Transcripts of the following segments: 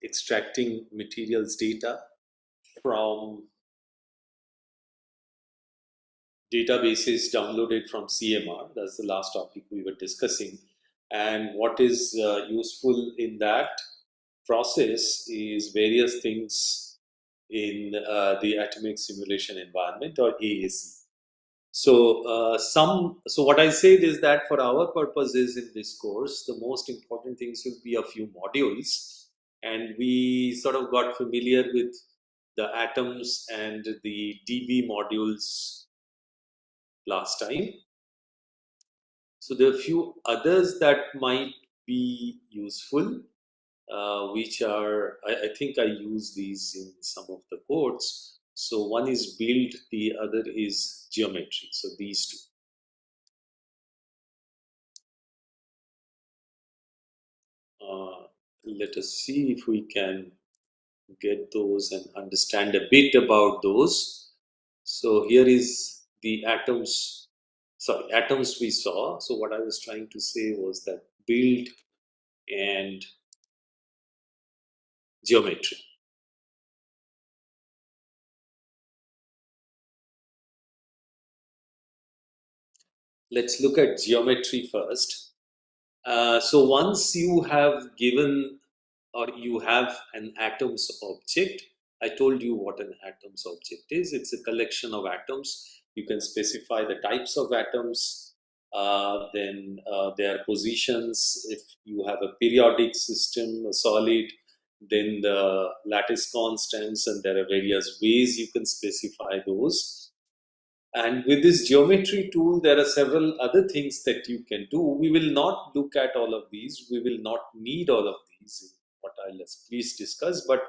extracting materials data from databases downloaded from CMR. That's the last topic we were discussing. And what is useful in that process is various things in the atomic simulation environment, or ASE. So what I said is that for our purposes in this course, the most important things will be a few modules, and we sort of got familiar with the atoms and the DB modules last time. So there are a few others that might be useful, which are, I think I use these in some of the codes. So one is build, the other is geometry. So these two. Let us see if we can get those and understand a bit about those. So here is the atoms we saw. So what I was trying to say was that build and geometry. Let's look at geometry first. So once you have given, or you have an atoms object, I told you what an atoms object is. It's a collection of atoms. You can specify the types of atoms, then their positions. If you have a periodic system, a solid, then the lattice constants, and there are various ways you can specify those. And with this geometry tool, there are several other things that you can do. We will not look at all of these. We will not need all of these in what I'll please discuss. But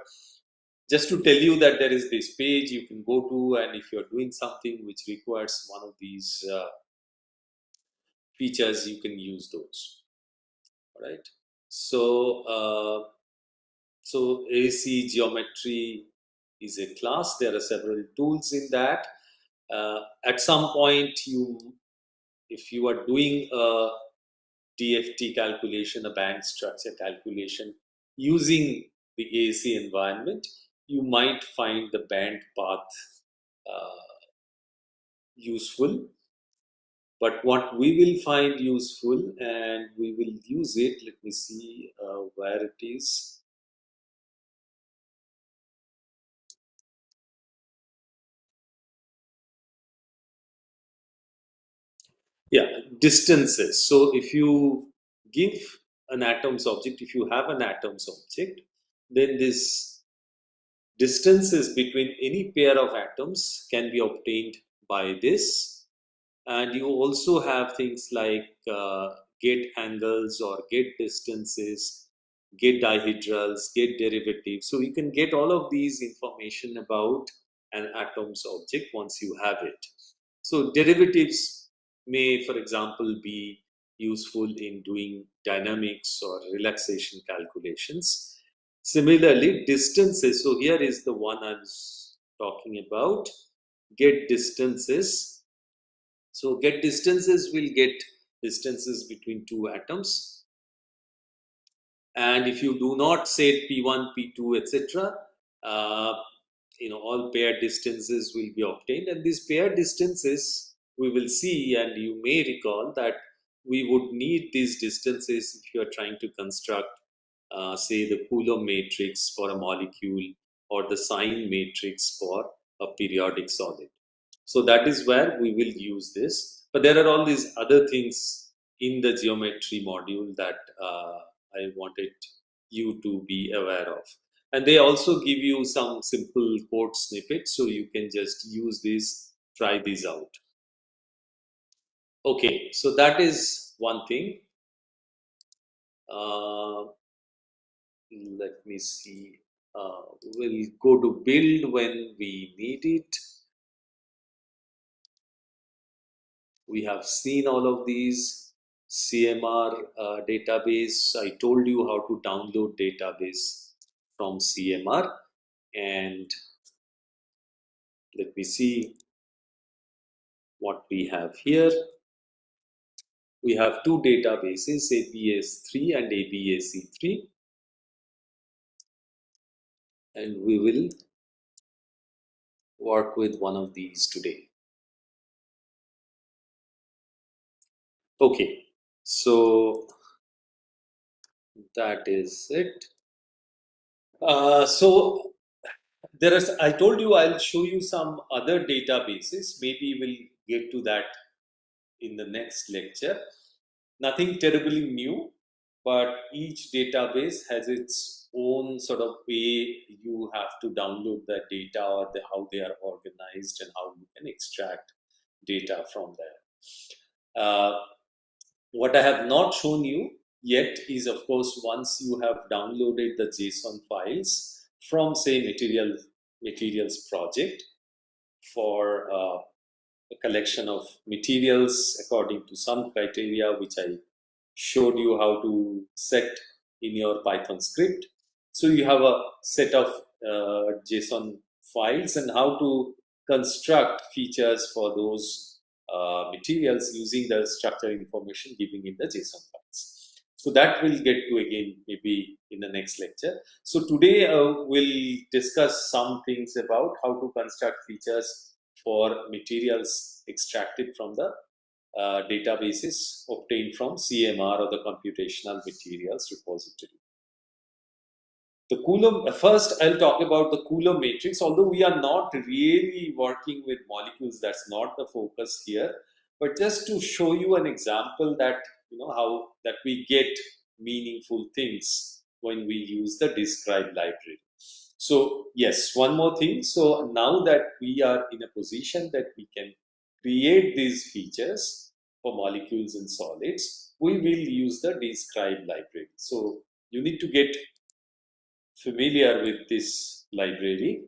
just to tell you that there is this page you can go to, and if you're doing something which requires one of these features, you can use those. All right. So AC geometry is a class. There are several tools in that. At some point, if you are doing a DFT calculation, a band structure calculation using the AC environment, you might find the band path useful. But what we will find useful, and we will use it, let me see where it is. Yeah, distances. So if you give an atoms object, if you have an atoms object, then this distances between any pair of atoms can be obtained by this. And you also have things like get angles or get distances, get dihedrals, get derivatives. So you can get all of these information about an atoms object once you have it. So derivatives may, for example, be useful in doing dynamics or relaxation calculations. Similarly, distances. So here is the one I was talking about. Get distances. So get distances will get distances between two atoms. And if you do not say P1, P2, etc., all paired distances will be obtained. And these paired distances we will see, and you may recall that we would need these distances if you are trying to construct, say, the Coulomb matrix for a molecule, or the sign matrix for a periodic solid. So that is where we will use this. But there are all these other things in the geometry module that I wanted you to be aware of. And they also give you some simple code snippets, so you can just use this, try these out. Okay, so that is one thing. Let me see. We'll go to build when we need it. We have seen all of these. CMR database. I told you how to download database from CMR. And let me see what we have here. We have two databases, ABS3 and ABAC3. and we will work with one of these today. Okay, so that is it. So there is. I told you I'll show you some other databases. Maybe we'll get to that in the next lecture. Nothing terribly new, but each database has its own sort of way you have to download the data, or how they are organized and how you can extract data from there. What I have not shown you yet is, of course, once you have downloaded the JSON files from, say, materials project for a collection of materials according to some criteria which I showed you how to set in your Python script. So you have a set of JSON files and how to construct features for those materials using the structure information given in the JSON files. So that we'll get to again maybe in the next lecture. So today we'll discuss some things about how to construct features for materials extracted from the databases obtained from CMR, or the Computational Materials Repository. The Coulomb, first I'll talk about the Coulomb matrix, although we are not really working with molecules, that's not the focus here, but just to show you an example that, how that we get meaningful things when we use the describe library. So yes, one more thing. So now that we are in a position that we can create these features for molecules and solids, we will use the describe library. So you need to get familiar with this library.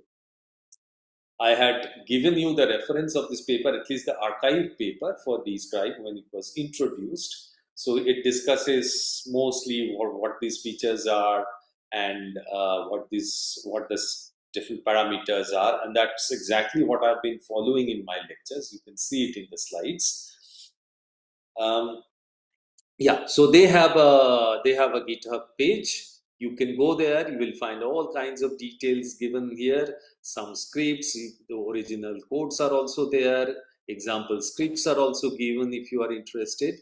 I had given you the reference of this paper, at least the archive paper for describe when it was introduced. So it discusses mostly what these features are, and what the different parameters are, and that's exactly what I've been following in my lectures. You can see it in the slides. Yeah, so they have a GitHub page. You can go there. You will find all kinds of details given here. Some scripts, the original codes are also there. Example scripts are also given if you are interested.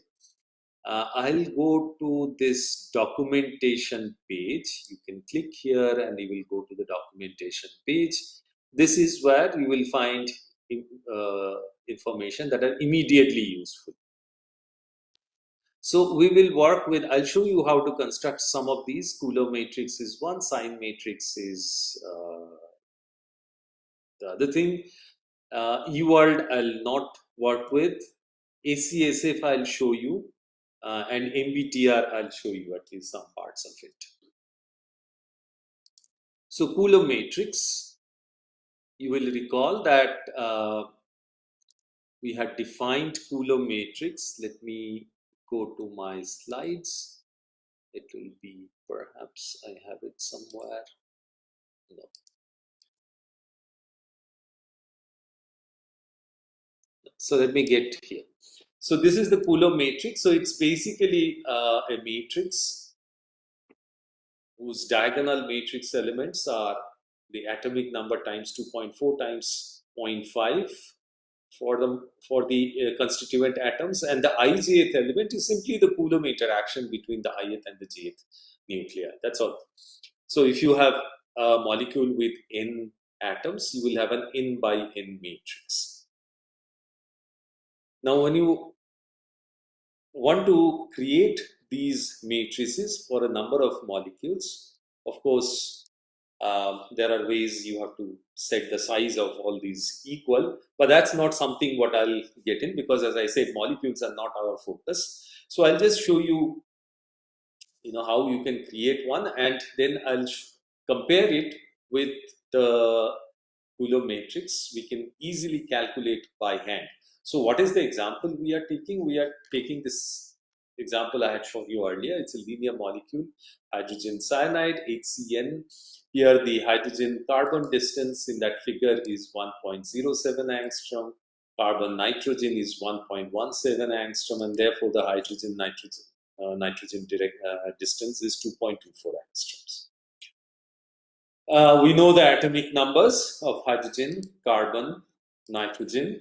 I'll go to this documentation page. You can click here and you will go to the documentation page. This is where you will find information that are immediately useful. So we will work with, I'll show you how to construct some of these. Coulomb matrix is one, sign matrix is the other thing. UWorld I'll not work with. ACSF I'll show you. And MBTR I'll show you at least some parts of it. So Coulomb matrix, you will recall that we had defined Coulomb matrix. Let me go to my slides. It will be, perhaps I have it somewhere. No. So let me get here. So this is the Coulomb matrix. So it's basically a matrix whose diagonal matrix elements are the atomic number times 2.4 times 0.5 for the constituent atoms, and the ijth element is simply the Coulomb interaction between the ith and the jth nuclei. That's all. So if you have a molecule with n atoms, you will have an n by n matrix. Now, when you want to create these matrices for a number of molecules, of course, there are ways you have to set the size of all these equal, but that's not something what I'll get in, because as I said, molecules are not our focus. So I'll just show you, how you can create one, and then I'll compare it with the Coulomb matrix. We can easily calculate by hand. So what is the example we are taking? We are taking this example I had shown you earlier. It's a linear molecule, hydrogen cyanide, HCN. Here the hydrogen carbon distance in that figure is 1.07 angstrom. Carbon nitrogen is 1.17 angstrom, and therefore the hydrogen nitrogen direct distance is 2.24 angstroms. We know the atomic numbers of hydrogen, carbon, nitrogen.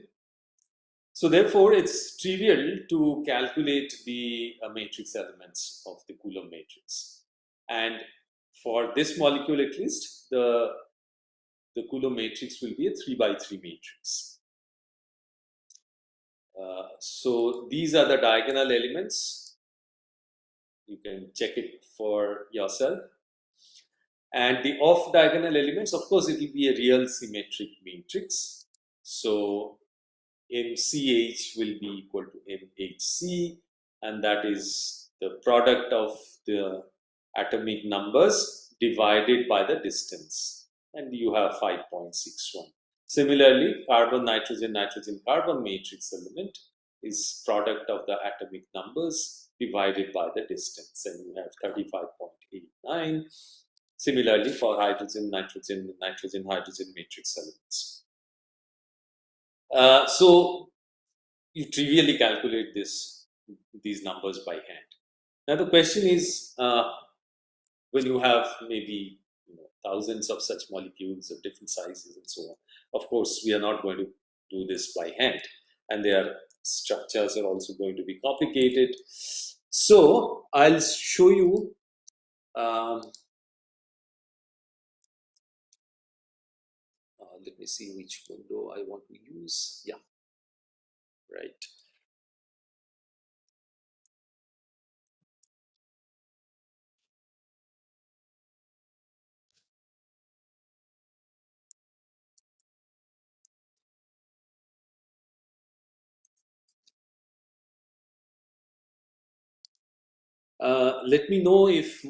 So therefore, it's trivial to calculate the matrix elements of the Coulomb matrix. And for this molecule at least, the Coulomb matrix will be a 3 by 3 matrix. So these are the diagonal elements. You can check it for yourself. And the off diagonal elements, of course, it will be a real symmetric matrix. So MCH will be equal to MHC, and that is the product of the atomic numbers divided by the distance, and you have 5.61. Similarly, carbon, nitrogen, nitrogen, carbon matrix element is product of the atomic numbers divided by the distance, and you have 35.89. Similarly, for hydrogen, nitrogen, nitrogen, hydrogen matrix elements. So you trivially calculate these numbers by hand. Now the question is, when you have maybe thousands of such molecules of different sizes and so on, of course we are not going to do this by hand, and their structures are also going to be complicated. So I'll show you. Let me see which window I want to use. Yeah, right. Let me know if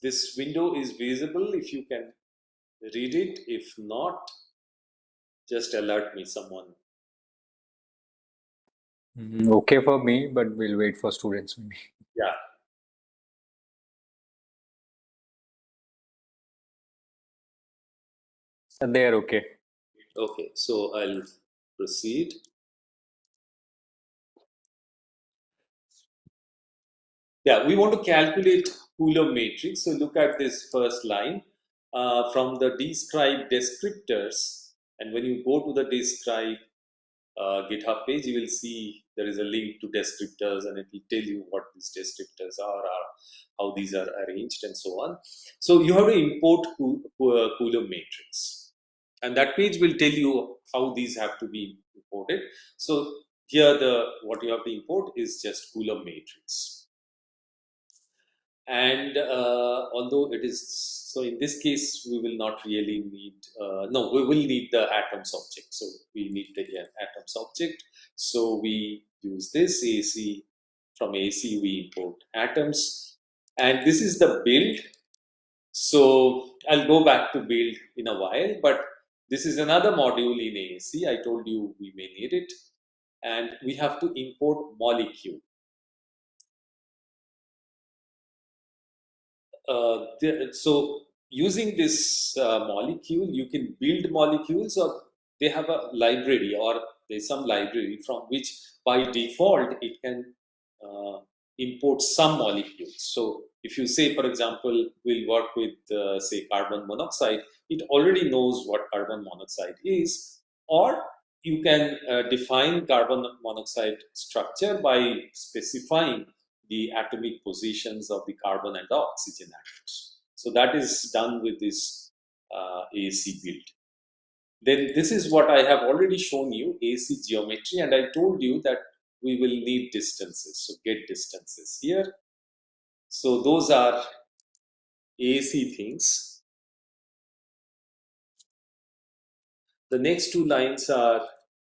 this window is visible, if you can read it. If not, just alert me, someone. Okay for me, but we'll wait for students maybe. Yeah. They are okay. Okay, so I'll proceed. Yeah, we want to calculate Coulomb matrix. So look at this first line. From the describe descriptors, and when you go to the describe GitHub page, you will see there is a link to descriptors, and it will tell you what these descriptors are, how these are arranged, and so on. So you have to import Coulomb matrix, and that page will tell you how these have to be imported. So here, what you have to import is just Coulomb matrix. And although it is so, in this case we will not really need no, we will need the atoms object. So we need the atoms object, so we use this AC. From AC we import atoms, and this is the build. So I'll go back to build in a while, but this is another module in AC. I told you we may need it, and we have to import molecule. So using this molecule, you can build molecules, or they have a library, or there's some library from which by default it can import some molecules. So if you say, for example, we'll work with say carbon monoxide, it already knows what carbon monoxide is. Or you can define carbon monoxide structure by specifying the atomic positions of the carbon and the oxygen atoms. So that is done with this AC build. Then this is what I have already shown you, AC geometry, and I told you that we will need distances. So get distances here. So those are AC things. The next two lines are,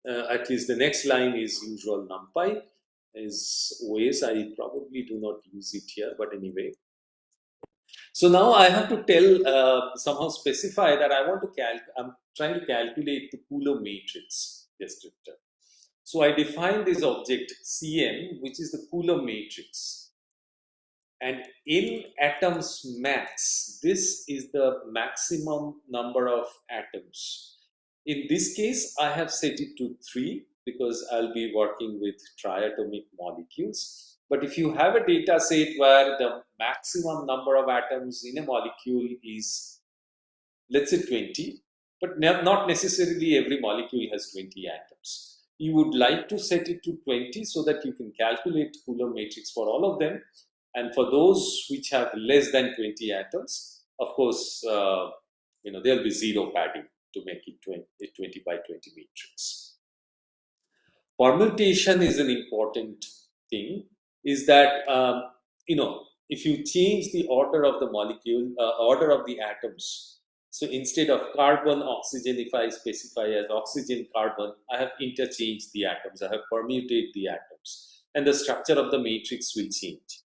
at least the next line is usual numpy, is OS. I probably do not use it here, but anyway. So now I have to tell, somehow specify that I want to I'm trying to calculate the Coulomb matrix descriptor. So I define this object Cm, which is the Coulomb matrix. And in atoms max, this is the maximum number of atoms. In this case, I have set it to 3 because I'll be working with triatomic molecules. But if you have a data set where the maximum number of atoms in a molecule is let's say 20, but not necessarily every molecule has 20 atoms. You would like to set it to 20 so that you can calculate Coulomb matrix for all of them. And for those which have less than 20 atoms, of course, there'll be zero padding to make it 20 by 20 matrix. Permutation is an important thing, is that, if you change the order of the molecule, order of the atoms, so instead of carbon, oxygen, if I specify as oxygen, carbon, I have interchanged the atoms, I have permuted the atoms, and the structure of the matrix will change.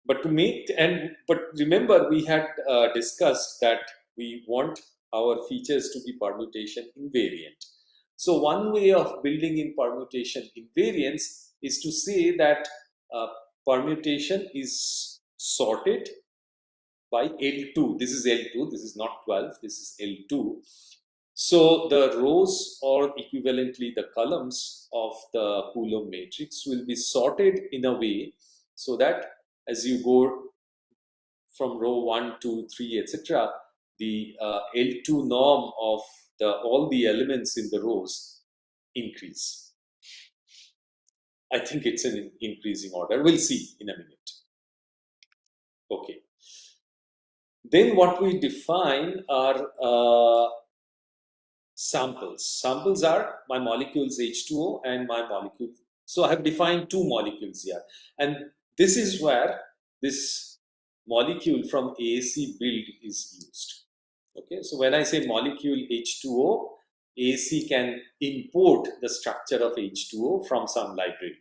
But remember, we had discussed that we want our features to be permutation invariant. So one way of building in permutation invariance is to say that uh, permutation is sorted by L2. This is L2, this is not 12, this is L2. So the rows, or equivalently the columns of the Coulomb matrix, will be sorted in a way so that as you go from row 1, 2, 3, etc., the L2 norm of all the elements in the rows increase. I think it's an increasing order. We'll see in a minute. Okay. Then what we define are samples. Samples are my molecules H2O and my molecule. So I have defined two molecules here. And this is where this molecule from AAC build is used. Okay, so when I say molecule H2O, AAC can import the structure of H2O from some library.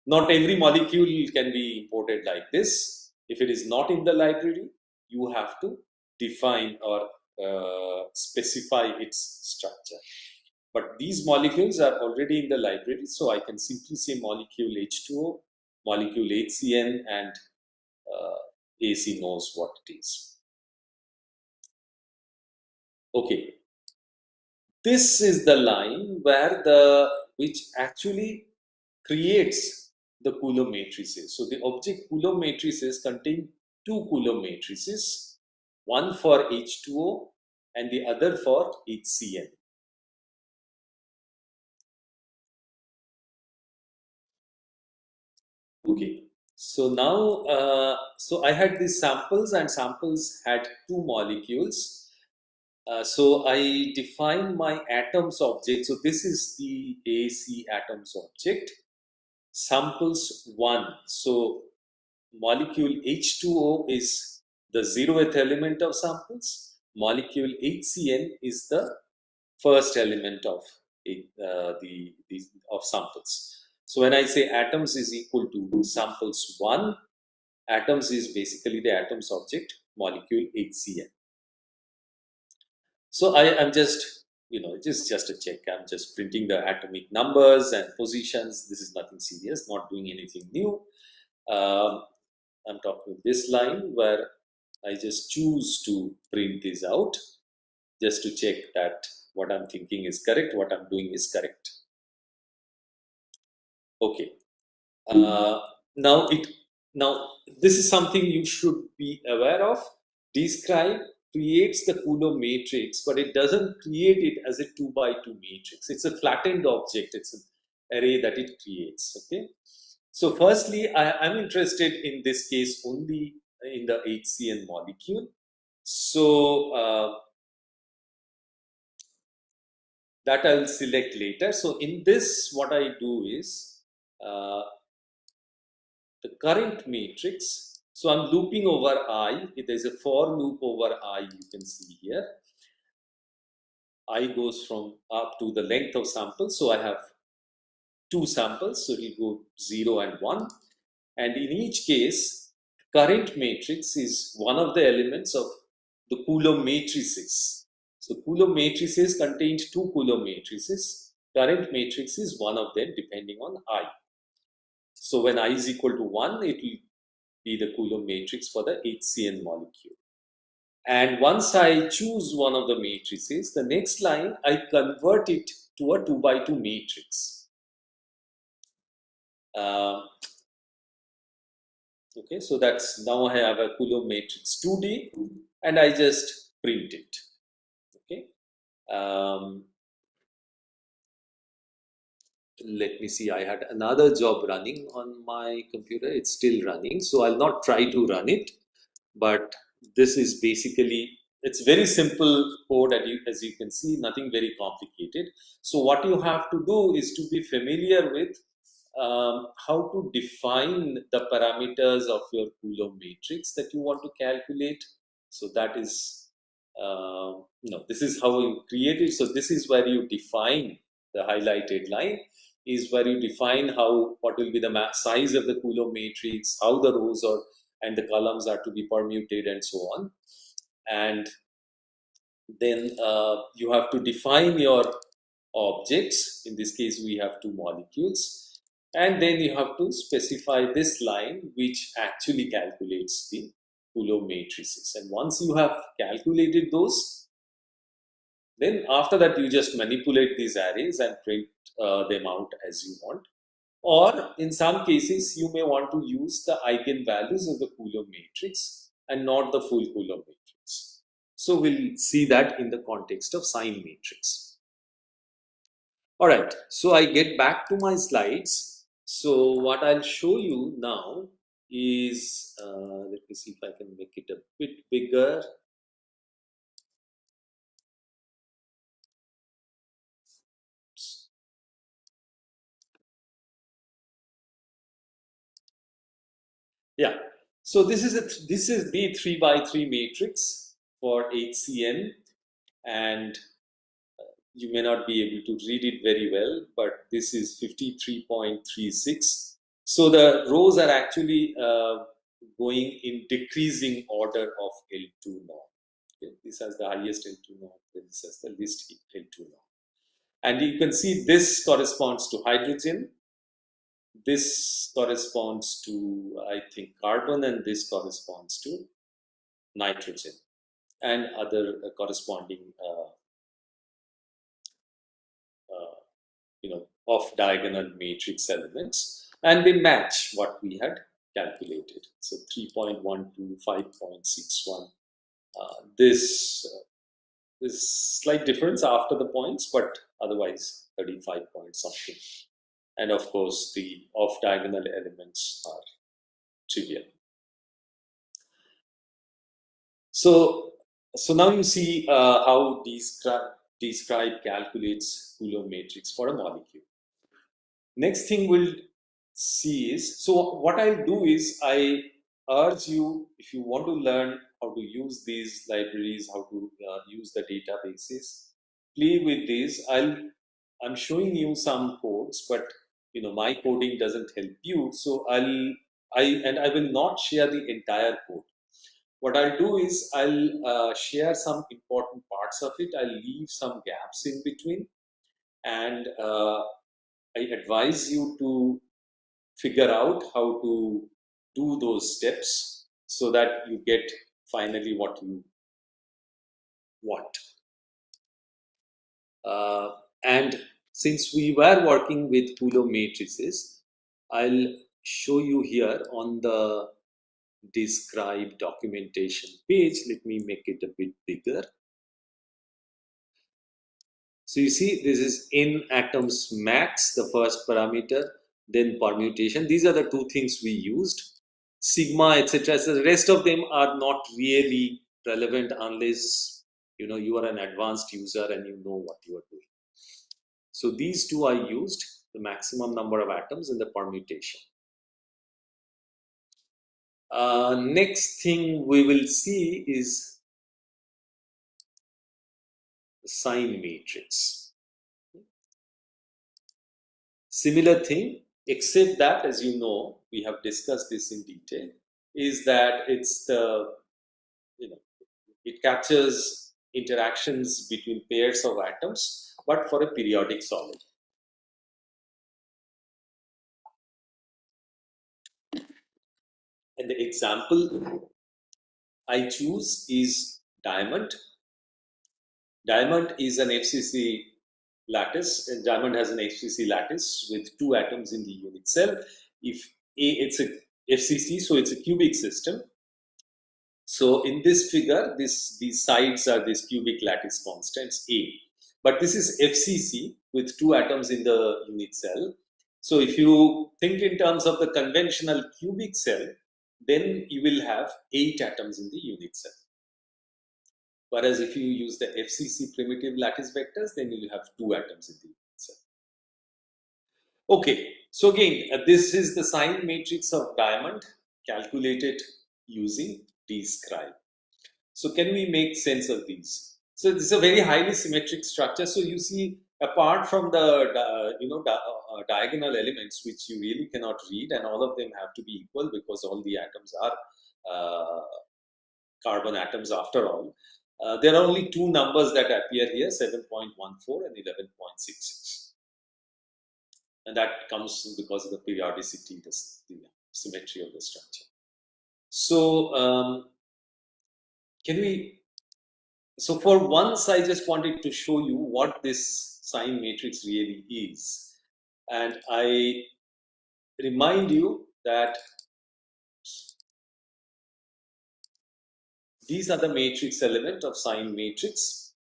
Not every molecule can be imported like this. If it is not in the library, you have to define or specify its structure. But these molecules are already in the library, so I can simply say molecule H2O, molecule HCN, and AC knows what it is. Okay, this is the line which actually creates the Coulomb matrices. So the object Coulomb matrices contain two Coulomb matrices, one for H2O and the other for HCN. Okay, so now, so I had these samples, and samples had two molecules. So I define my atoms object. So this is the AC atoms object. Samples 1. So molecule H2O is the 0th element of samples. Molecule HCN is the first element of of samples. So when I say atoms is equal to samples 1, atoms is basically the atoms object, molecule HCN. So I am just, just a check. I'm just printing the atomic numbers and positions. This is nothing serious, not doing anything new. I'm talking this line where I just choose to print this out just to check that what I'm thinking is correct, what I'm doing is correct. Okay. Now this is something you should be aware of. Describe creates the Coulomb matrix, but it doesn't create it as a 2 by 2 matrix. It's a flattened object. It's an array that it creates. Okay. So firstly, I'm interested in this case only in the HCN molecule. So that I will select later. So in this, what I do is uh, the current matrix. So I'm looping over I. There's a for loop over I, you can see here. I goes from up to the length of samples. So I have two samples. So it will go 0 and 1. And in each case, current matrix is one of the elements of the Coulomb matrices. So Coulomb matrices contains two Coulomb matrices. Current matrix is one of them depending on I. So when I is equal to 1, it will be the Coulomb matrix for the HCN molecule. And once I choose one of the matrices, the next line I convert it to a 2 by 2 matrix. Okay, so that's now I have a Coulomb matrix 2D, and I just print it. Um, let me see, I had another job running on my computer. It's still running, so I'll not try to run it, but this is basically, it's very simple code, as you can see, nothing very complicated. So what you have to do is to be familiar with how to define the parameters of your Coulomb matrix that you want to calculate. So that is, no, this is how you create it. So this is where you define the highlighted line, is where you define how, what will be the size of the Coulomb matrix, how the rows are and the columns are to be permuted, and so on. And then you have to define your objects. In this case, we have two molecules. And then you have to specify this line, which actually calculates the Coulomb matrices. And once you have calculated those, then after that, you just manipulate these arrays and print them out as you want. Or in some cases, you may want to use the eigenvalues of the Coulomb matrix and not the full Coulomb matrix. So we'll see that in the context of sign matrix. All right, so I get back to my slides. So what I'll show you now is, let me see if I can make it a bit bigger. Yeah, so this is the 3 by 3 matrix for HCN, and you may not be able to read it very well, but this is 53.36. So the rows are actually going in decreasing order of L2 norm. Okay? This has the highest L2 norm, then this has the least L2 norm. And you can see this corresponds to hydrogen, this corresponds to, I think, carbon, and this corresponds to nitrogen, and other corresponding off diagonal matrix elements, and they match what we had calculated. So 3.12, 5.61. This is slight difference after the points, but otherwise 35 point something. And of course, the off diagonal elements are trivial. So, now you see how describe calculates Coulomb matrix for a molecule. Next thing we'll see is, so what I'll do is I urge you, if you want to learn how to use these libraries, how to use the databases, play with these. I'm showing you some codes, but my coding doesn't help you. So I will not share the entire code. What I'll do is I'll share some important parts of it. I'll leave some gaps in between, and I advise you to figure out how to do those steps so that you get finally what you want. And since we were working with Coulomb matrices, I'll show you here on the describe documentation page. Let me make it a bit bigger. So you see, this is in atoms max, the first parameter, then permutation. These are the two things we used. Sigma, etc. So the rest of them are not really relevant unless you are an advanced user and you know what you are doing. So these two I used, the maximum number of atoms and the permutation. Next thing we will see is the sign matrix. Similar thing, except that, as you know, we have discussed this in detail, is that it's the, it captures interactions between pairs of atoms, but for a periodic solid. And the example I choose is diamond. Diamond is an FCC lattice, and diamond has an FCC lattice with two atoms in the unit cell. If it's a FCC, so it's a cubic system. So in this figure, these sides are these cubic lattice constants A. But this is FCC with 2 atoms in the unit cell. So if you think in terms of the conventional cubic cell, then you will have 8 atoms in the unit cell. Whereas if you use the FCC primitive lattice vectors, then you will have 2 atoms in the unit cell. Okay, so again, this is the sign matrix of diamond calculated using describe. So can we make sense of these? So this is a very highly symmetric structure. So you see, apart from the diagonal elements, which you really cannot read, and all of them have to be equal because all the atoms are carbon atoms after all. There are only 2 numbers that appear here, 7.14 and 11.66. And that comes because of the periodicity, the symmetry of the structure. So so for once, I just wanted to show you what this sign matrix really is. And I remind you that these are the matrix element of sign matrix.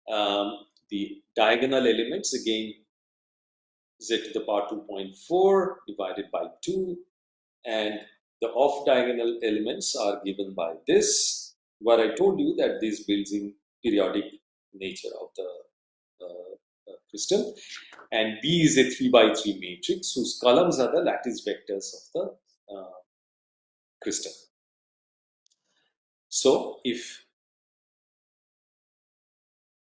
The diagonal elements, again, z to the power 2.4 divided by 2, and the off diagonal elements are given by this, where I told you that this builds in periodic nature of the crystal, and B is a 3 by 3 matrix whose columns are the lattice vectors of the crystal. So if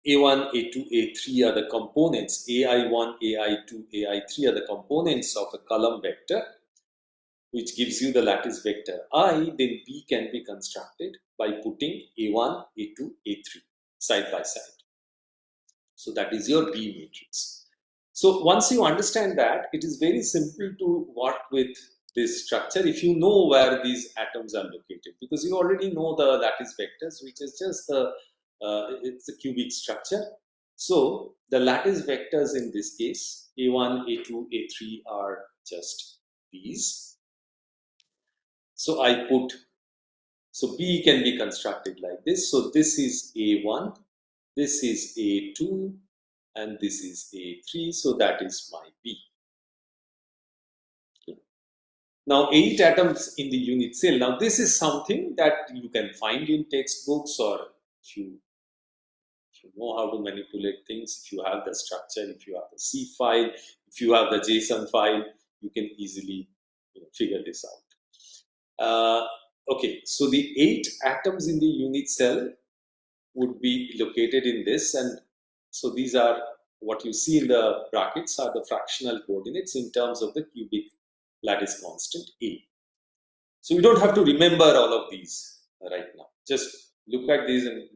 A1, A2, A3 are the components, AI1, AI2, AI3 are the components of a column vector, which gives you the lattice vector I, then B can be constructed by putting A1, A2, A3 side by side. So that is your B matrix. So once you understand that, it is very simple to work with this structure if you know where these atoms are located, because you already know the lattice vectors, which is just it's a cubic structure. So the lattice vectors in this case, A1, A2, A3 are just these. So I put, so B can be constructed like this. So this is A1, this is A2, and this is A3. So that is my B. Okay. Now 8 atoms in the unit cell. Now this is something that you can find in textbooks, or if you know how to manipulate things, if you have the structure, if you have the C file, if you have the JSON file, you can easily figure this out. Okay, so the 8 atoms in the unit cell would be located in this, and so these are what you see in the brackets are the fractional coordinates in terms of the cubic lattice constant A. So you don't have to remember all of these right now. Just look at these and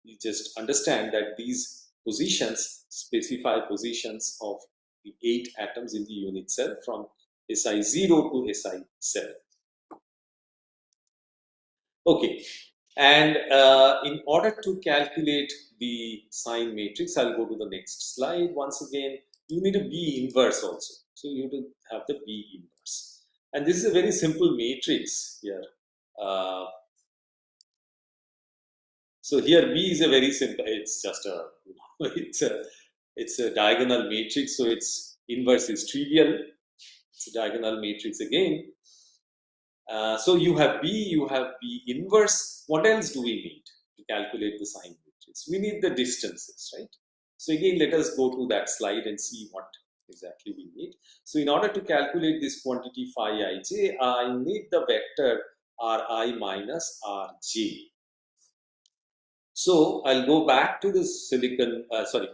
you just understand that these positions specify positions of the 8 atoms in the unit cell from Si0 to Si7. Okay, and in order to calculate the sign matrix, I'll go to the next slide. Once again, you need a B inverse also. So you need to have the B inverse. And this is a very simple matrix here. So here B is a very simple, it's just a, it's a diagonal matrix. So its inverse is trivial. It's a diagonal matrix again. So you have B inverse. What else do we need to calculate the sign matrix? We need the distances, right? So again, let us go to that slide and see what exactly we need. So in order to calculate this quantity phi ij, I need the vector Ri minus Rj. So I'll go back to this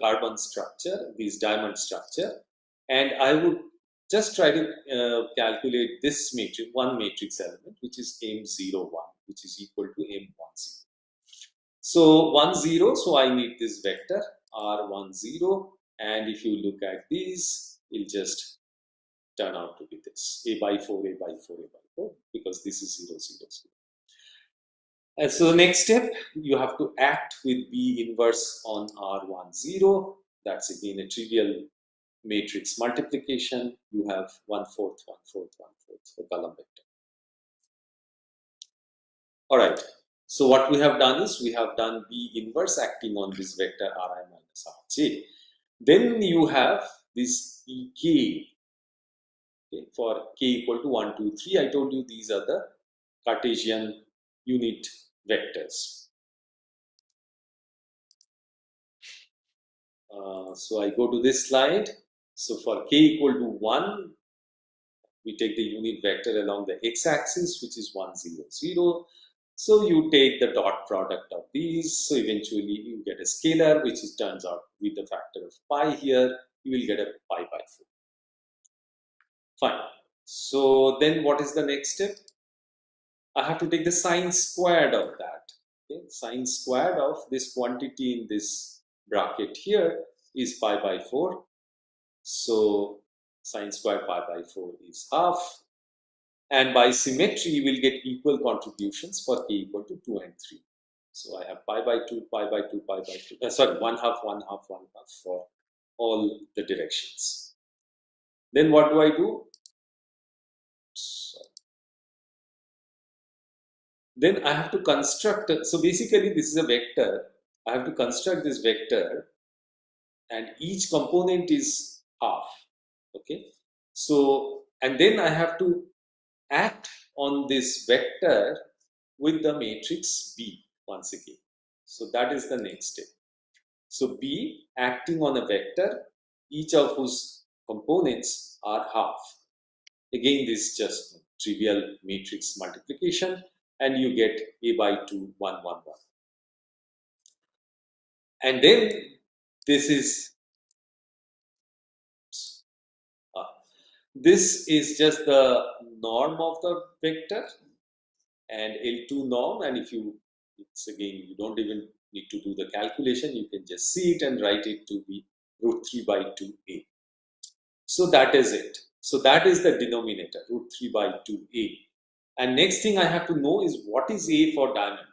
carbon structure, this diamond structure, and I would just try to calculate this matrix, one matrix element, which is M01, which is equal to M10. So 10, so I need this vector R10, and if you look at these, it'll just turn out to be this, A by 4, A by 4, A by 4, because this is 0, 0, 0. And so the next step, you have to act with B inverse on R10. That's again a trivial matrix multiplication. You have 1/4, 1/4, 1/4, the column vector. All right. So what we have done is we have done B inverse acting on this vector Ri J. Then you have this EK. Okay, for k equal to 1, 2, 3, I told you these are the Cartesian unit vectors. So I go to this slide. So for k equal to 1, we take the unit vector along the x-axis, which is 1, 0, 0. So you take the dot product of these. So eventually you get a scalar, which is, turns out with the factor of pi here, you will get a pi by 4. Fine. So then what is the next step? I have to take the sine squared of that. Okay? Sine squared of this quantity in this bracket here is pi by 4. So sine squared pi by 4 is half. And by symmetry, you will get equal contributions for k equal to 2 and 3. So I have pi by 2, pi by 2, pi by 2. Sorry, 1 half, 1 half, 1 half for all the directions. Then what do I do? Then I have to construct, so basically this is a vector. I have to construct this vector and each component is half. Okay. So, and then I have to act on this vector with the matrix B once again. So that is the next step. So B acting on a vector, each of whose components are half. Again, this is just trivial matrix multiplication, and you get A by 2, 1, 1, 1. And then this is this is just the norm of the vector and L2 norm. And if you, it's again, you don't even need to do the calculation, you can just see it and write it to be root 3 by 2a. So that is it. So that is the denominator, root 3 by 2a. And next thing I have to know is what is a for diamond.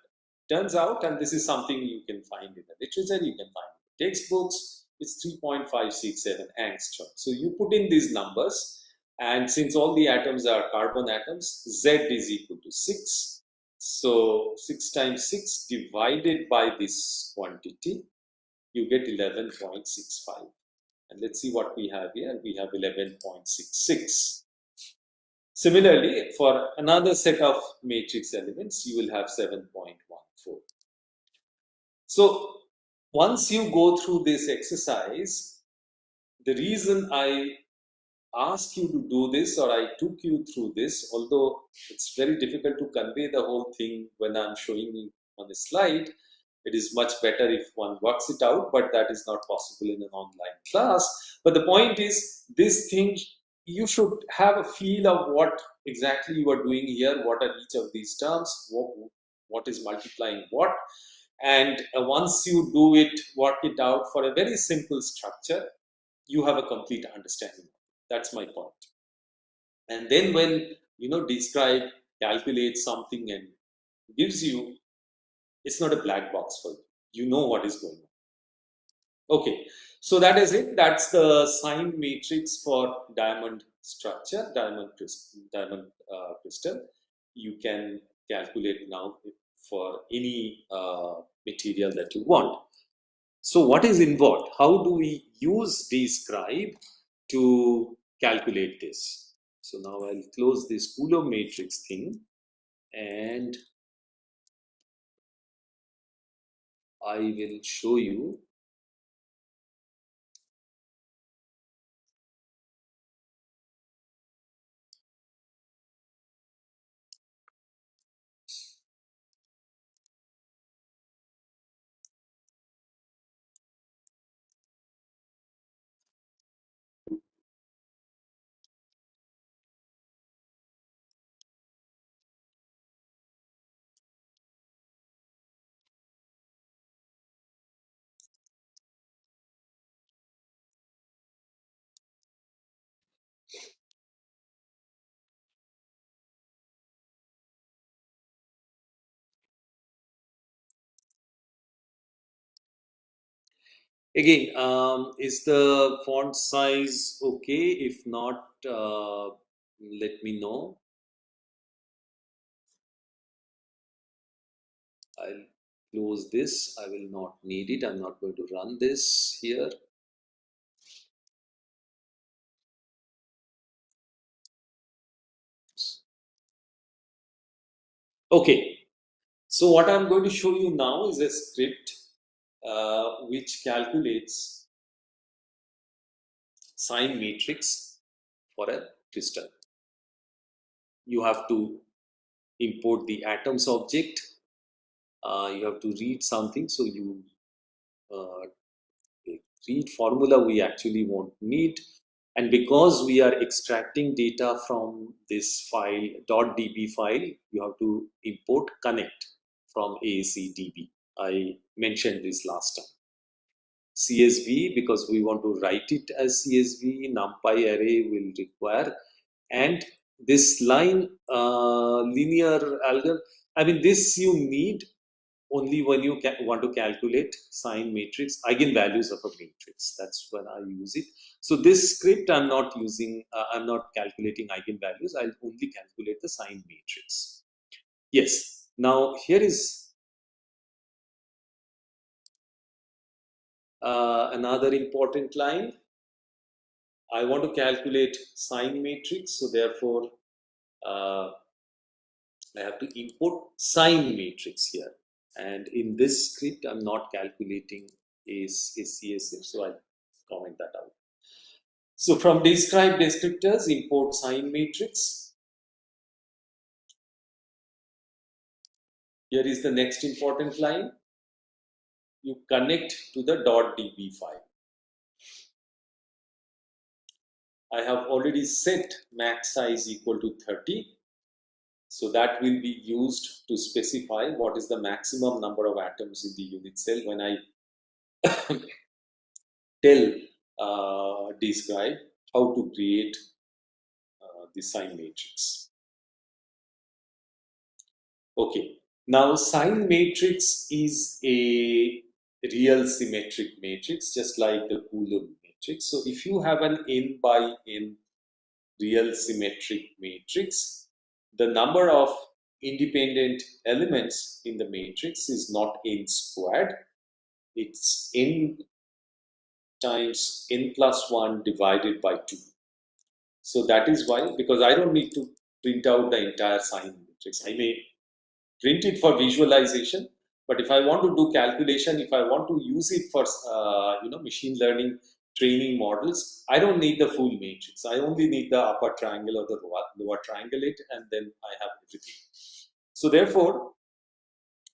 Turns out, and this is something you can find in the literature, you can find in textbooks, it's 3.567 angstrom. So you put in these numbers, and since all the atoms are carbon atoms, Z is equal to 6. So 6 times 6 divided by this quantity, you get 11.65. And let's see what we have here. We have 11.66. Similarly, for another set of matrix elements, you will have 7.14. So once you go through this exercise, the reason I asked you to do this, or I took you through this, although it's very difficult to convey the whole thing when I'm showing you on a slide, it is much better if one works it out, but that is not possible in an online class. But the point is, this thing, you should have a feel of what exactly you are doing here, what are each of these terms, what is multiplying what. And once you do it, work it out for a very simple structure, you have a complete understanding. That's my point. And then when, describe, calculate something and gives you, it's not a black box for you. You know what is going on. Okay, so that is it. That's the sign matrix for diamond structure, diamond crystal. You can calculate now for any material that you want. So what is involved? How do we use describe to calculate this? So now I'll close this Coulomb matrix thing and I will show you. Again, is the font size okay? If not, let me know. I'll close this. I will not need it. I'm not going to run this here. Okay, so what I'm going to show you now is a script which calculates sign matrix for a crystal. You have to import the atoms object. You have to read something, so you uh, read formula we actually won't need. And because we are extracting data from this file, .db file, you have to import connect from AACDB. I mentioned this last time. CSV, because we want to write it as CSV, NumPy array will require. And this line linear algorithm, I mean, this you need only when you want to calculate sign matrix, eigenvalues of a matrix. That's when I use it. So this script I'm not using, I'm not calculating eigenvalues. I'll only calculate the sign matrix. Yes. Now here is another important line. I want to calculate sign matrix, so therefore uh, I have to import sign matrix here. And in this script, I'm not calculating a CSF, so I'll comment that out. So from describe descriptors, import sign matrix. Here is the next important line. You connect to the .db file. I have already set max size equal to 30. So that will be used to specify what is the maximum number of atoms in the unit cell when I tell describe how to create the sign matrix. Okay, now sign matrix is a real symmetric matrix, just like the Coulomb matrix. So if you have an n by n real symmetric matrix, the number of independent elements in the matrix is not n squared, it's n times n plus 1 divided by 2. So that is why, because I don't need to print out the entire sign matrix. I may print it for visualization, but if I want to do calculation, if I want to use it for machine learning training models, I don't need the full matrix. I only need the upper triangle or the lower triangulate, and then I have everything. So therefore,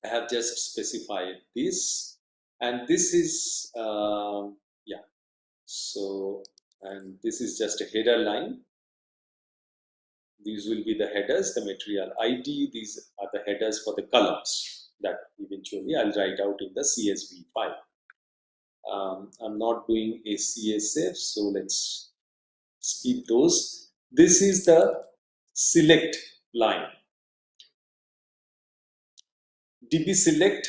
I have just specified this, and this is yeah. So, and this is just a header line. These will be the headers, the material ID. These are the headers for the columns that eventually I'll write out in the CSV file. I'm not doing a CSF, so let's skip those. This is the select line. DB select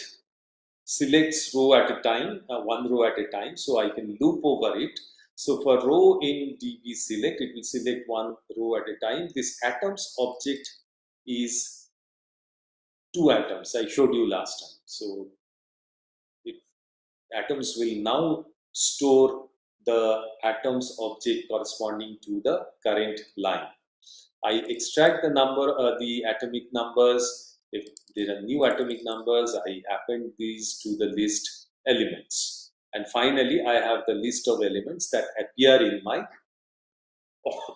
selects row at a time, one row at a time, so I can loop over it. So for row in DB select, it will select one row at a time. This atoms object is 2 atoms I showed you last time. So atoms will now store the atoms object corresponding to the current line. I extract the atomic numbers. If there are new atomic numbers, I append these to the list elements. And finally, I have the list of elements that appear in my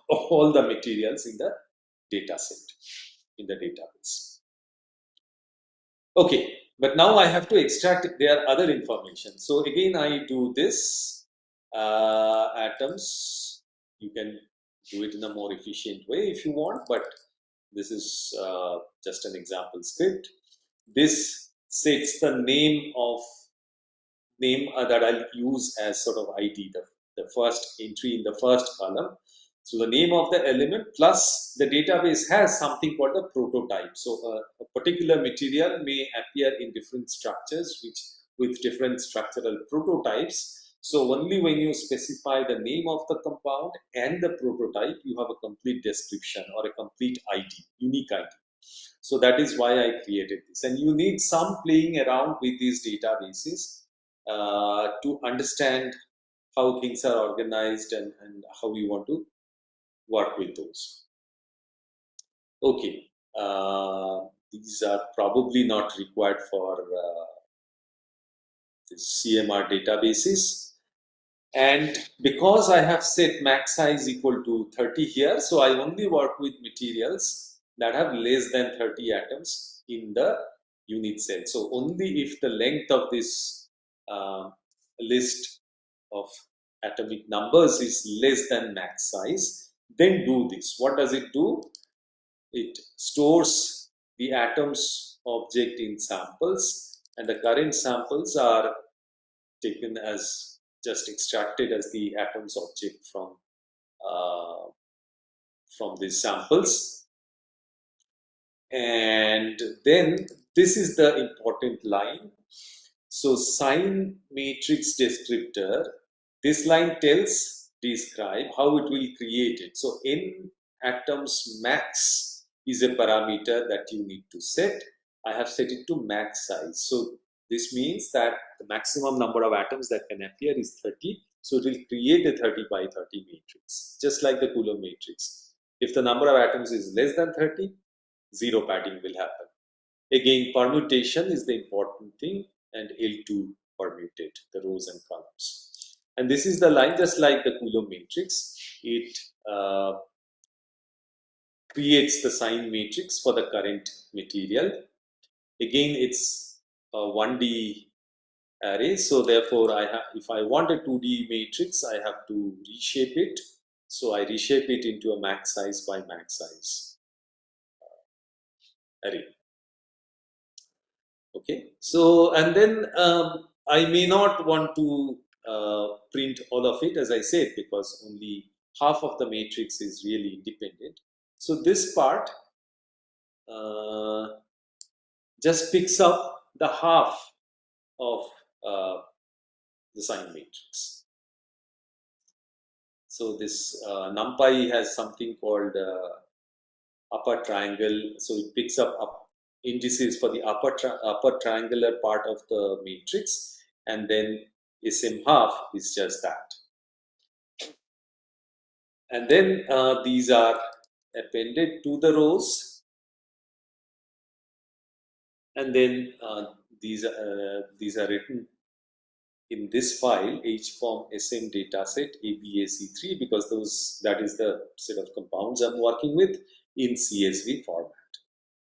all the materials in the data set, in the database. Okay, but now I have to extract their other information. So again, I do this atoms. You can do it in a more efficient way if you want, but this is just an example script. This sets the name that I'll use as sort of ID, the first entry in the first column. So the name of the element plus the database has something called a prototype. So a particular material may appear in different structures with different structural prototypes. So only when you specify the name of the compound and the prototype, you have a complete description or a complete ID, unique ID. So that is why I created this. And you need some playing around with these databases to understand how things are organized and how you want to work with those. Okay, these are probably not required for the CMR databases. And because I have set max size equal to 30 here, so I only work with materials that have less than 30 atoms in the unit cell. So only if the length of this list of atomic numbers is less than max size, then do this. What does it do? It stores the atoms object in samples, and the current samples are taken as just extracted as the atoms object uh, from these samples. And then this is the important line. So sign matrix descriptor, this line describe how it will create it. So n atoms max is a parameter that you need to set. I have set it to max size. So this means that the maximum number of atoms that can appear is 30. So it will create a 30 by 30 matrix, just like the Coulomb matrix. If the number of atoms is less than 30, zero padding will happen. Again, permutation is the important thing, and L2 permutate the rows and columns. And this is the line, just like the Coulomb matrix. It creates the sign matrix for the current material. Again, it's a 1D array, so therefore, if I want a 2D matrix, I have to reshape it. So I reshape it into a max size by max size array. Okay, so and then I may not want to print all of it, as I said, because only half of the matrix is really independent. So this part just picks up the half of the sign matrix. So this NumPy has something called upper triangle, so it picks up indices for the upper triangular part of the matrix, and then SM half is just that. And then these are appended to the rows, and then these are written in this file hform sm dataset ABAC3, because that is the set of compounds I'm working with in CSV format.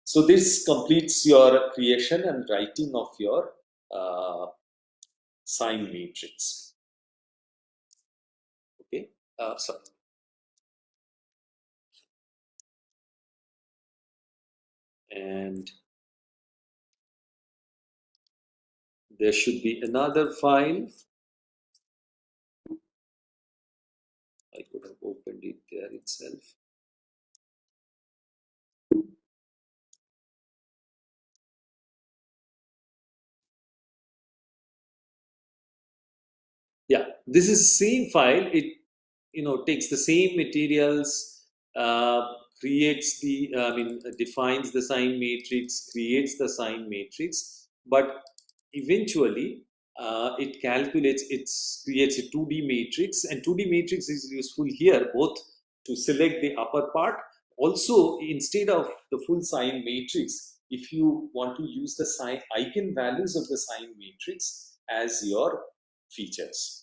So this completes your creation and writing of your sign matrix. Okay, sorry. And there should be another file. I could have opened it there itself. Yeah, this is the same file. It takes the same materials, creates the defines the sign matrix, creates the sign matrix, but eventually it calculates, it creates a 2D matrix, and 2D matrix is useful here both to select the upper part. Also, instead of the full sign matrix, if you want to use the sign eigenvalues of the sign matrix as your features.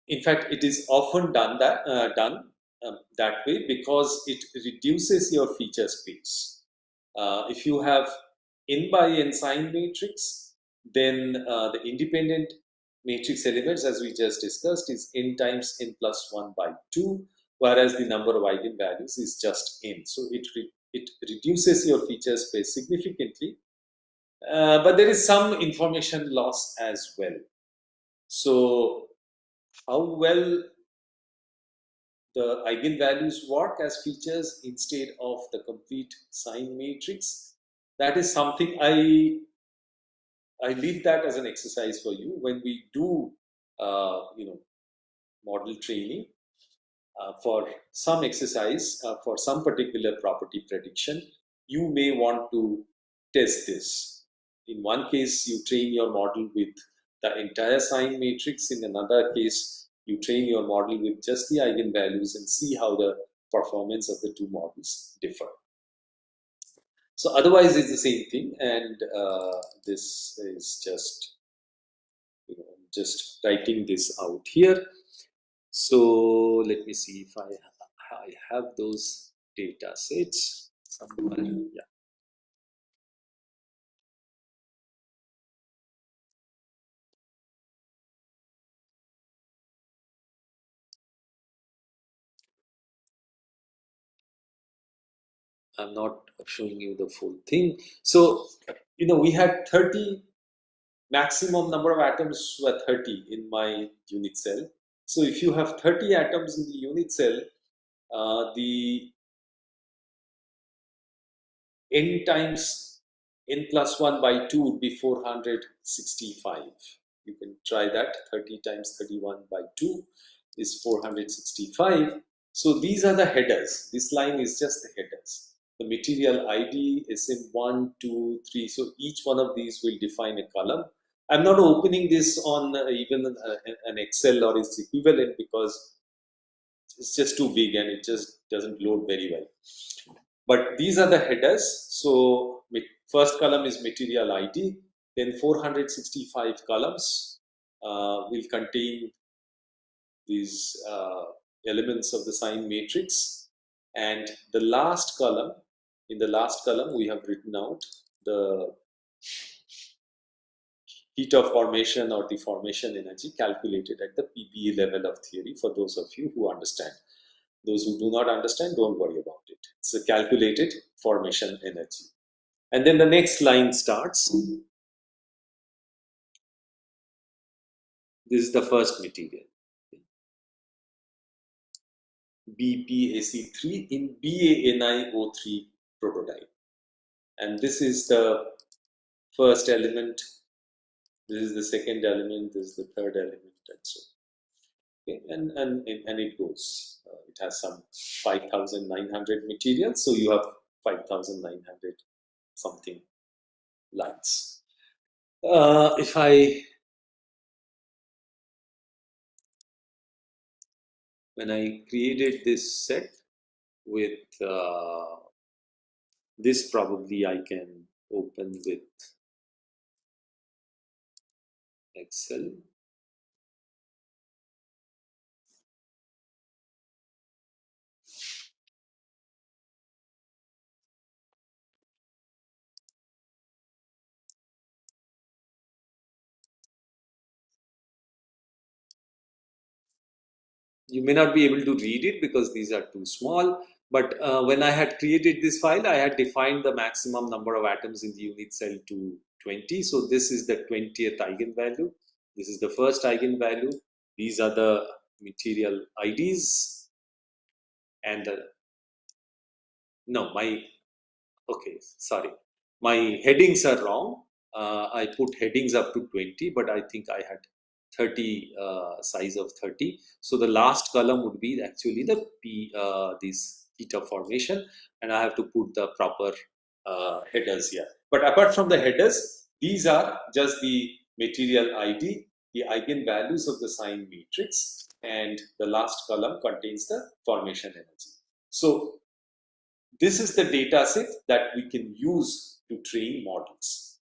In fact, it is often done that way because it reduces your feature space. If you have n by n sign matrix, then the independent matrix elements, as we just discussed, is n times n plus 1 by 2, whereas the number of eigenvalues is just n. So it reduces your feature space significantly, but there is some information loss as well. So how well the eigenvalues work as features instead of the complete sign matrix, that is something I leave that as an exercise for you when we do model training for some exercise for some particular property prediction. you may want to test this. In one case, you train your model with the entire sign matrix. In another case, you train your model with just the eigenvalues and see how the performance of the two models differ. So otherwise, it's the same thing, and this is just just writing this out here. So let me see if I have those data sets somewhere. Yeah. I'm not showing you the full thing. So, we had 30, maximum number of atoms were 30 in my unit cell. So if you have 30 atoms in the unit cell, the n times n plus 1 by 2 would be 465. You can try that. 30 times 31 by 2 is 465. So these are the headers. This line is just the headers. The material ID is in 1, 2, 3. So each one of these will define a column. I'm not opening this on even an Excel or its equivalent because it's just too big and it just doesn't load very well. But these are the headers. So first column is material ID, then 465 columns will contain these elements of the sign matrix. And the last column, in the last column, we have written out the heat of formation or the formation energy calculated at the PPE level of theory for those of you who understand. Those who do not understand, don't worry about it. It's a calculated formation energy. And then the next line starts. This is the first material, BPAC3 in BaNiO3 prototype. And this is the first element, this is the second element, this is the third element, and so on. Okay. And it goes. It has some 5,900 materials, so you have 5,900 something lines. If when I created this set with this, probably I can open with Excel. You may not be able to read it because these are too small. But when I had created this file, I had defined the maximum number of atoms in the unit cell to 20. So this is the 20th eigenvalue. This is the first eigenvalue. These are the material IDs. And no, okay, sorry. My headings are wrong. I put headings up to 20, but I think I had 30, size of 30. So the last column would be actually the this heat of formation, and I have to put the proper headers here. But apart from the headers, these are just the material ID, the eigenvalues of the sign matrix, and the last column contains the formation energy. So this is the data set that we can use to train models.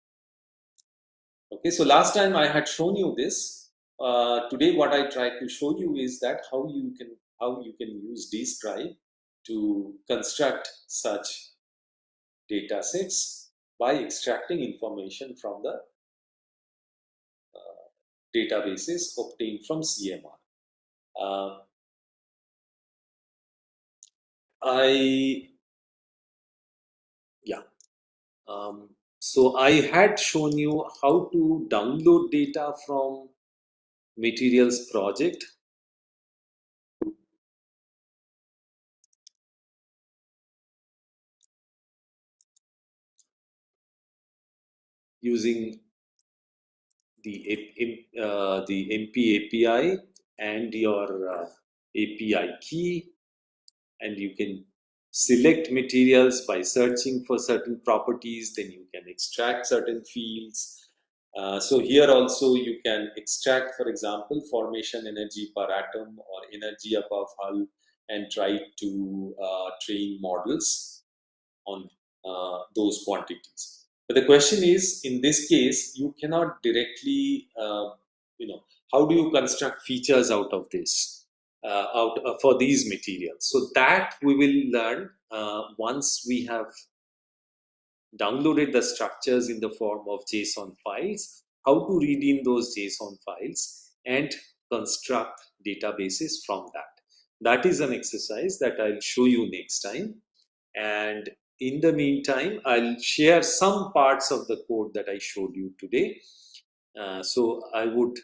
Okay, so last time I had shown you this. Today, what I tried to show you is that how you can use describe to construct such data sets by extracting information from the databases obtained from CMR. Yeah. So I had shown you how to download data from materials project using the MP API and your API key, and you can select materials by searching for certain properties, then you can extract certain fields. So here also you can extract, for example, formation energy per atom or energy above hull, and try to train models on those quantities. But the question is, in this case, you cannot directly, how do you construct features out of this, out for these materials? So that we will learn once we have downloaded the structures in the form of JSON files, how to read in those JSON files and construct databases from that. That is an exercise that I'll show you next time. And in the meantime, I'll share some parts of the code that I showed you today. So I would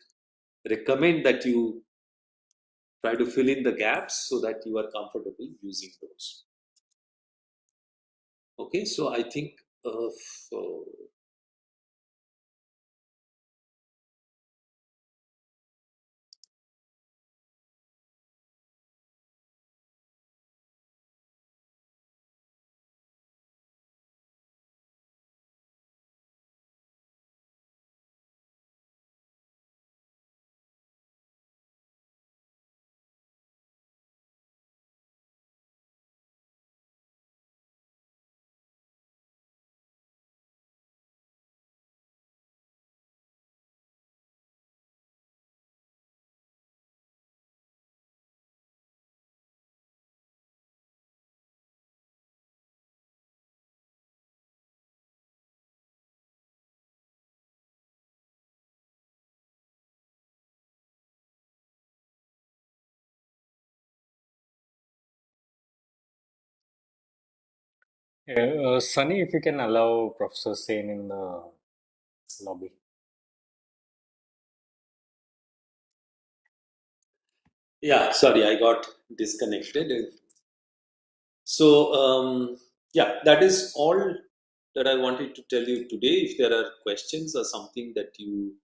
recommend that you try to fill in the gaps so that you are comfortable using those. Okay, so I think so Sunny, if you can allow Professor Sen in the lobby. yeah, sorry, I got disconnected. So, yeah, that is all that I wanted to tell you today. If there are questions or something that you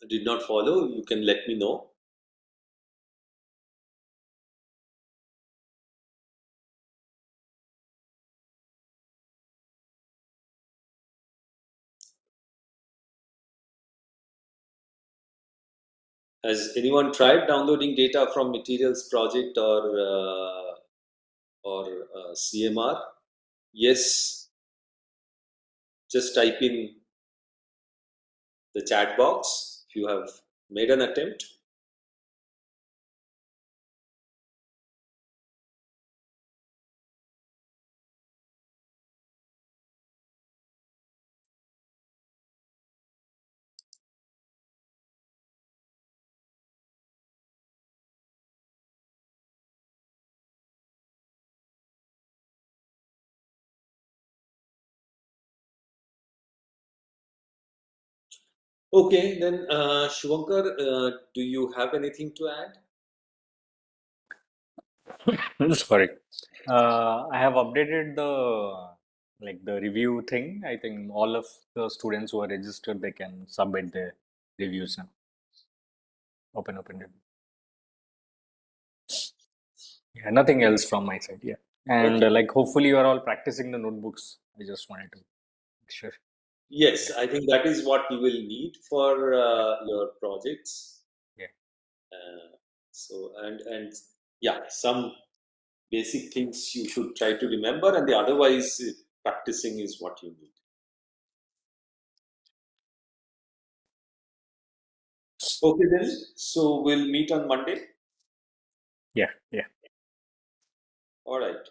did not follow, you can let me know. Has anyone tried downloading data from materials project or CMR? Yes, just type in the chat box if you have made an attempt. Okay, then Shivankar, do you have anything to add? Sorry. I have updated the review thing. I think all of the students who are registered, they can submit their reviews now. Open review. Yeah, nothing else from my side. Yeah. And Okay. hopefully you are all practicing the notebooks. I just wanted to make sure. Yes, Yeah. I think that is what you will need for Yeah. your projects. Yeah. So and yeah, some basic things you should try to remember, and the otherwise practicing is what you need. Okay then. So we'll meet on Monday. Yeah. Yeah. All right.